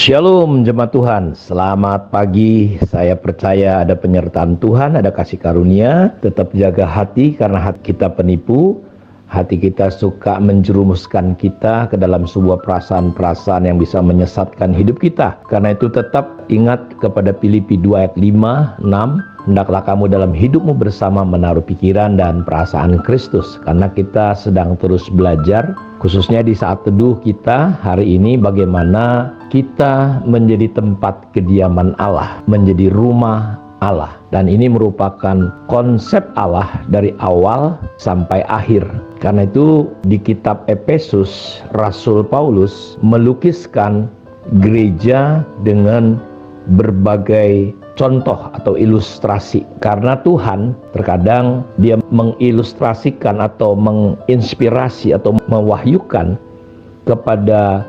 Shalom jemaat Tuhan, selamat pagi. Saya percaya ada penyertaan Tuhan, ada kasih karunia. Tetap jaga hati karena hati kita penipu. Hati kita suka menjerumuskan kita ke dalam sebuah perasaan-perasaan yang bisa menyesatkan hidup kita. Karena itu tetap ingat kepada Filipi 2 ayat 5, 6. Hendaklah kamu dalam hidupmu bersama menaruh pikiran dan perasaan Kristus. Karena kita sedang terus belajar, khususnya di saat teduh kita hari ini, bagaimana kita menjadi tempat kediaman Allah, menjadi rumah Allah. Dan ini merupakan konsep Allah dari awal sampai akhir. Karena itu di kitab Efesus, Rasul Paulus melukiskan gereja dengan berbagai contoh atau ilustrasi. Karena Tuhan terkadang dia mengilustrasikan atau menginspirasi atau mewahyukan kepada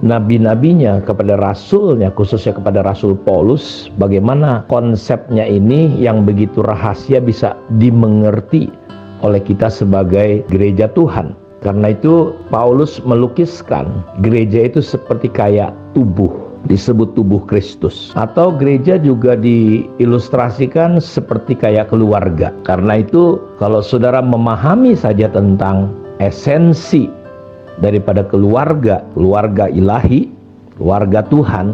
nabi-nabinya, kepada rasulnya, khususnya kepada Rasul Paulus, bagaimana konsepnya ini yang begitu rahasia bisa dimengerti oleh kita sebagai gereja Tuhan. Karena itu Paulus melukiskan gereja itu seperti kayak tubuh, disebut tubuh Kristus. Atau gereja juga diilustrasikan seperti kayak keluarga. Karena itu kalau saudara memahami saja tentang esensi daripada keluarga ilahi, keluarga Tuhan,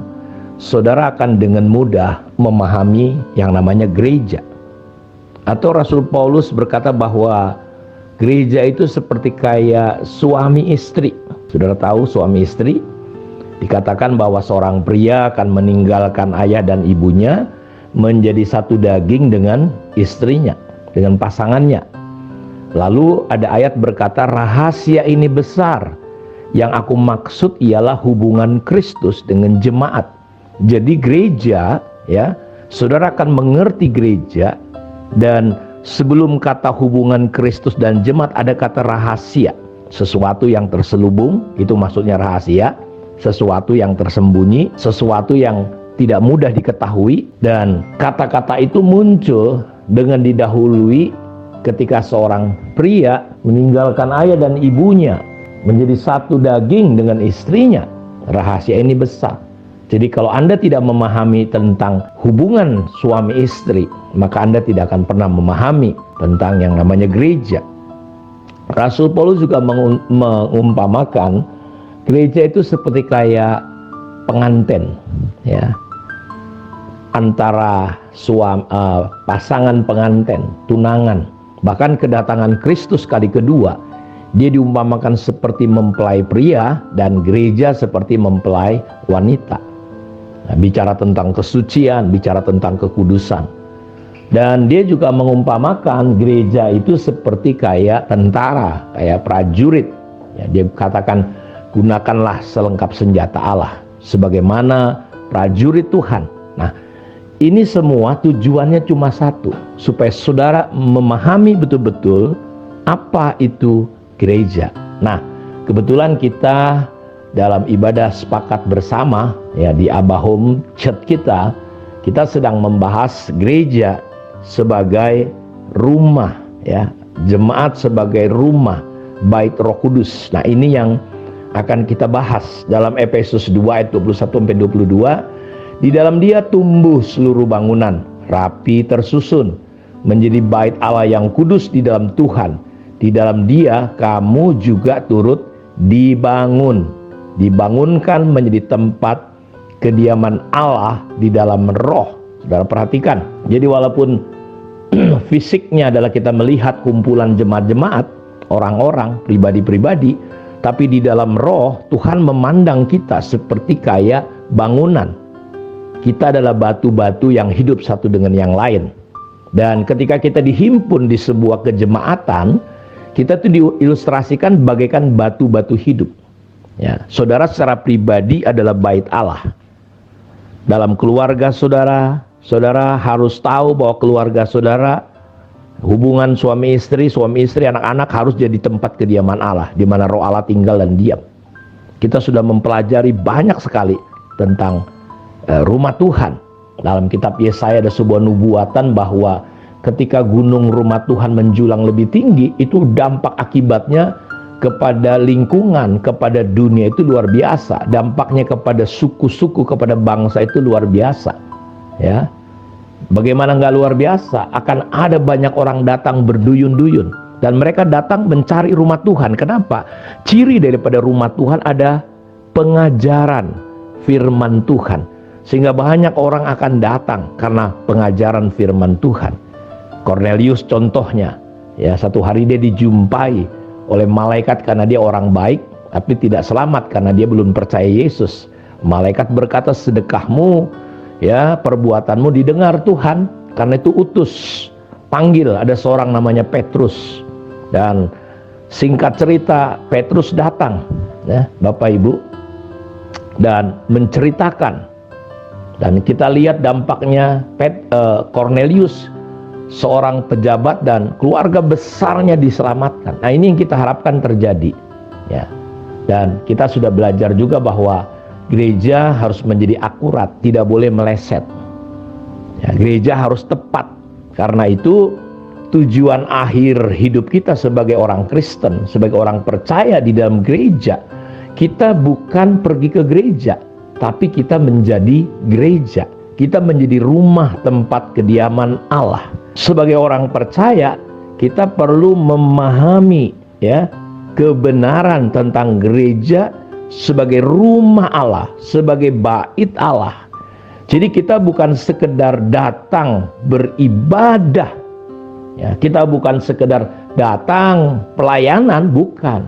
saudara akan dengan mudah memahami yang namanya gereja. Atau Rasul Paulus berkata bahwa gereja itu seperti kayak suami istri. Saudara tahu suami istri? Dikatakan bahwa seorang pria akan meninggalkan ayah dan ibunya, menjadi satu daging dengan istrinya, dengan pasangannya. Lalu ada ayat berkata, rahasia ini besar. Yang aku maksud ialah hubungan Kristus dengan jemaat. Jadi gereja, ya, saudara akan mengerti gereja. Dan sebelum kata hubungan Kristus dan jemaat ada kata rahasia. Sesuatu yang terselubung, itu maksudnya rahasia. Sesuatu yang tersembunyi, sesuatu yang tidak mudah diketahui. Dan kata-kata itu muncul dengan didahului ketika seorang pria meninggalkan ayah dan ibunya, menjadi satu daging dengan istrinya. Rahasia ini besar. Jadi kalau Anda tidak memahami tentang hubungan suami istri, maka Anda tidak akan pernah memahami tentang yang namanya gereja. Rasul Paulus juga mengumpamakan gereja itu seperti kayak pengantin, ya, antara pasangan pengantin, tunangan. Bahkan kedatangan Kristus kali kedua, dia diumpamakan seperti mempelai pria dan gereja seperti mempelai wanita. Nah, bicara tentang kesucian, bicara tentang kekudusan. Dan dia juga mengumpamakan gereja itu seperti kayak tentara, kayak prajurit. Ya, dia katakan, gunakanlah selengkap senjata Allah sebagaimana prajurit Tuhan. Nah, ini semua tujuannya cuma satu, supaya saudara memahami betul-betul apa itu gereja. Nah, kebetulan kita dalam ibadah sepakat bersama, ya, di Abba Home Church kita sedang membahas gereja sebagai rumah, ya, jemaat sebagai rumah bait Roh Kudus. Nah, ini yang akan kita bahas dalam Efesus 2 ayat 21-22. Di dalam dia tumbuh seluruh bangunan, rapi tersusun, menjadi bait Allah yang kudus di dalam Tuhan. Di dalam dia kamu juga turut dibangunkan menjadi tempat kediaman Allah di dalam roh. Saudara perhatikan, jadi walaupun fisiknya adalah kita melihat kumpulan jemaat-jemaat, orang-orang, pribadi-pribadi, tapi di dalam roh Tuhan memandang kita seperti kayak bangunan. Kita adalah batu-batu yang hidup satu dengan yang lain. Dan ketika kita dihimpun di sebuah kejemaatan, kita itu diilustrasikan bagaikan batu-batu hidup. Ya, saudara secara pribadi adalah bait Allah. Dalam keluarga saudara, saudara harus tahu bahwa keluarga saudara, hubungan suami istri, anak-anak harus jadi tempat kediaman Allah, di mana roh Allah tinggal dan diam. Kita sudah mempelajari banyak sekali tentang rumah Tuhan. Dalam kitab Yesaya ada sebuah nubuatan bahwa ketika gunung rumah Tuhan menjulang lebih tinggi, itu dampak akibatnya kepada lingkungan, kepada dunia itu luar biasa. Dampaknya kepada suku-suku, kepada bangsa itu luar biasa. Ya, bagaimana nggak luar biasa? Akan ada banyak orang datang berduyun-duyun, dan mereka datang mencari rumah Tuhan. Kenapa? Ciri daripada rumah Tuhan ada pengajaran firman Tuhan, sehingga banyak orang akan datang karena pengajaran firman Tuhan. Cornelius contohnya, ya, satu hari dia dijumpai oleh malaikat karena dia orang baik, tapi tidak selamat karena dia belum percaya Yesus. Malaikat berkata, sedekahmu, ya, perbuatanmu didengar Tuhan, karena itu utus, panggil. Ada seorang namanya Petrus, dan singkat cerita Petrus datang, ya, Bapak Ibu, dan menceritakan. Dan kita lihat dampaknya Cornelius, seorang pejabat dan keluarga besarnya diselamatkan. Nah, ini yang kita harapkan terjadi, ya. Dan kita sudah belajar juga bahwa gereja harus menjadi akurat, tidak boleh meleset, ya, gereja harus tepat. Karena itu tujuan akhir hidup kita sebagai orang Kristen, sebagai orang percaya di dalam gereja, kita bukan pergi ke gereja, tapi kita menjadi gereja. Kita menjadi rumah tempat kediaman Allah. Sebagai orang percaya, kita perlu memahami, ya, kebenaran tentang gereja sebagai rumah Allah, sebagai bait Allah. Jadi kita bukan sekedar datang beribadah, ya, kita bukan sekedar datang pelayanan, bukan.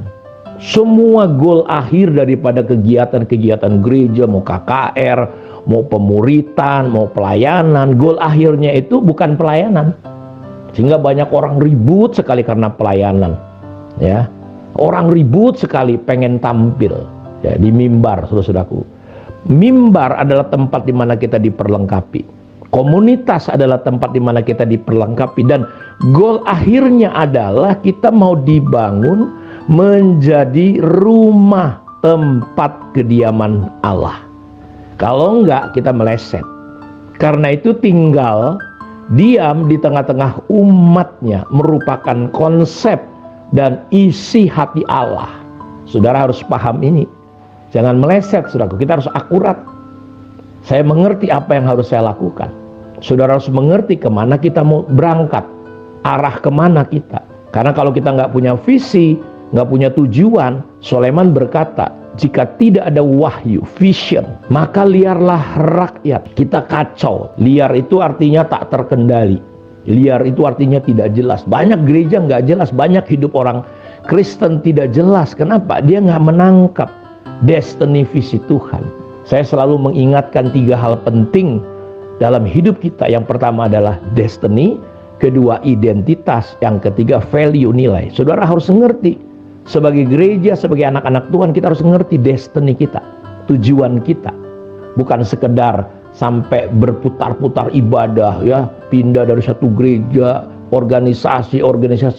Semua goal akhir daripada kegiatan-kegiatan gereja, mau KKR, mau pemuritan, mau pelayanan, goal akhirnya itu bukan pelayanan. Sehingga banyak orang ribut sekali karena pelayanan, ya. Orang ribut sekali pengen tampil, ya, di mimbar, saudara-saudaraku. Mimbar adalah tempat di mana kita diperlengkapi. Komunitas adalah tempat di mana kita diperlengkapi, dan goal akhirnya adalah kita mau dibangun menjadi rumah tempat kediaman Allah. Kalau enggak, kita meleset. Karena itu tinggal diam di tengah-tengah umatnya merupakan konsep dan isi hati Allah. Saudara harus paham ini. Jangan meleset, saudaraku. Kita harus akurat. Saya mengerti apa yang harus saya lakukan. Saudara harus mengerti kemana kita mau berangkat, arah kemana kita. Karena kalau kita nggak punya visi, nggak punya tujuan, Sulaiman berkata, jika tidak ada wahyu, vision, maka liarlah rakyat. Kita kacau. Liar itu artinya tak terkendali. Liar itu artinya tidak jelas. Banyak gereja nggak jelas, banyak hidup orang Kristen tidak jelas. Kenapa? Dia nggak menangkap destiny visi Tuhan. Saya selalu mengingatkan 3 hal penting dalam hidup kita. Yang pertama adalah destiny, kedua identitas, yang ketiga value, nilai. Saudara harus mengerti. Sebagai gereja, sebagai anak-anak Tuhan, kita harus mengerti destiny kita, tujuan kita. Bukan sekedar sampai berputar-putar ibadah, ya, pindah dari satu gereja, organisasi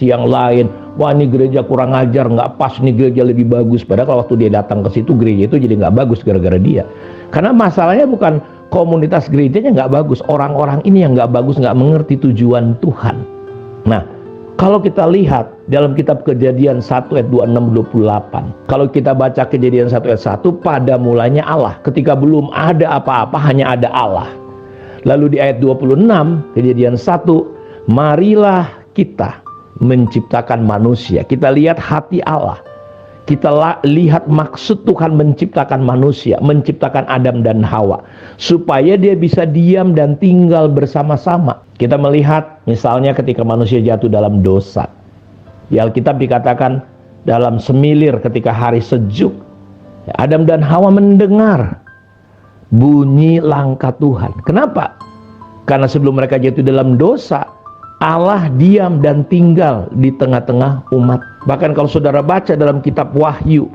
yang lain. Wah, ini gereja kurang ajar, nggak pas, ini gereja lebih bagus. Padahal waktu dia datang ke situ, gereja itu jadi nggak bagus gara-gara dia. Karena masalahnya bukan komunitas gerejanya nggak bagus, orang-orang ini yang nggak bagus, nggak mengerti tujuan Tuhan. Nah, kalau kita lihat dalam kitab Kejadian 1 ayat 26-28, kalau kita baca Kejadian 1 ayat 1, pada mulanya Allah. Ketika belum ada apa-apa, hanya ada Allah. Lalu di ayat 26 Kejadian 1, marilah kita menciptakan manusia. Kita lihat hati Allah. Kita lihat maksud Tuhan menciptakan manusia, menciptakan Adam dan Hawa, supaya dia bisa diam dan tinggal bersama-sama. Kita melihat misalnya ketika manusia jatuh dalam dosa, di Alkitab dikatakan dalam semilir ketika hari sejuk, Adam dan Hawa mendengar bunyi langkah Tuhan. Kenapa? Karena sebelum mereka jatuh dalam dosa, Allah diam dan tinggal di tengah-tengah umat. Bahkan kalau saudara baca dalam kitab Wahyu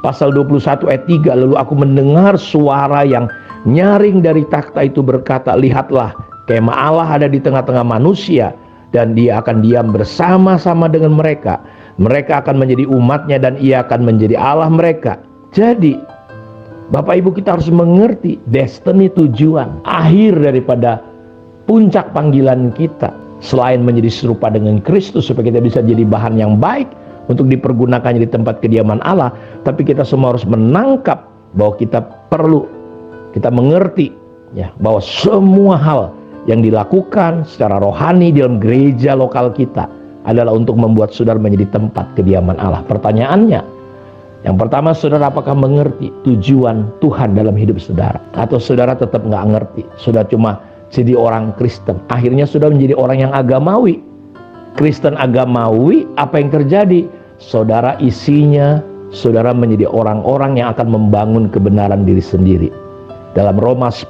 pasal 21 ayat 3, lalu aku mendengar suara yang nyaring dari takhta itu berkata, lihatlah, kemah Allah ada di tengah-tengah manusia, dan dia akan diam bersama-sama dengan mereka. Mereka akan menjadi umatnya, dan ia akan menjadi Allah mereka. Jadi Bapak Ibu, kita harus mengerti destiny, tujuan akhir daripada puncak panggilan kita. Selain menjadi serupa dengan Kristus supaya kita bisa jadi bahan yang baik untuk dipergunakan di tempat kediaman Allah, tapi kita semua harus menangkap bahwa kita mengerti ya, bahwa semua hal yang dilakukan secara rohani dalam gereja lokal kita adalah untuk membuat saudara menjadi tempat kediaman Allah. Pertanyaannya, yang pertama, saudara apakah mengerti tujuan Tuhan dalam hidup saudara? Atau saudara tetap nggak ngerti, saudara cuma jadi orang Kristen, akhirnya saudara menjadi orang yang agamawi. Kristen agamawi, apa yang terjadi? Saudara isinya, saudara menjadi orang-orang yang akan membangun kebenaran diri sendiri. Dalam Roma 10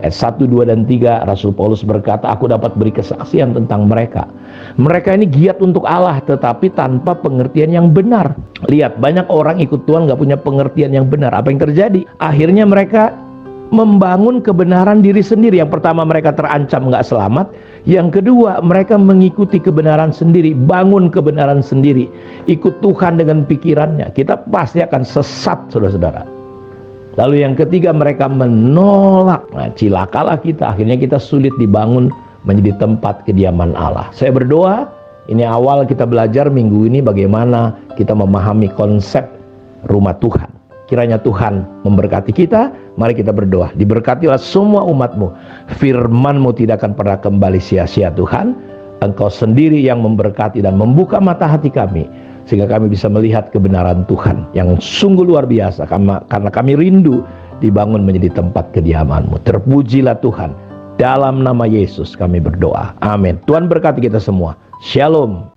ayat 1, 2, dan 3, Rasul Paulus berkata, aku dapat beri kesaksian tentang mereka. Mereka ini giat untuk Allah, tetapi tanpa pengertian yang benar. Lihat, banyak orang ikut Tuhan gak punya pengertian yang benar. Apa yang terjadi? Akhirnya mereka membangun kebenaran diri sendiri. Yang pertama, mereka terancam gak selamat. Yang kedua, mereka mengikuti kebenaran sendiri, bangun kebenaran sendiri, ikut Tuhan dengan pikirannya. Kita pasti akan sesat, saudara-saudara. Lalu yang ketiga, mereka menolak. Nah, cilakalah kita, akhirnya kita sulit dibangun menjadi tempat kediaman Allah. Saya berdoa, ini awal kita belajar minggu ini bagaimana kita memahami konsep rumah Tuhan. Kiranya Tuhan memberkati kita. Mari kita berdoa. Diberkatilah semua umat-Mu. Firman-Mu tidak akan pernah kembali sia-sia Tuhan. Engkau sendiri yang memberkati dan membuka mata hati kami, sehingga kami bisa melihat kebenaran Tuhan yang sungguh luar biasa. Karena kami rindu dibangun menjadi tempat kediaman-Mu. Terpujilah Tuhan. Dalam nama Yesus kami berdoa. Amin. Tuhan berkati kita semua. Shalom.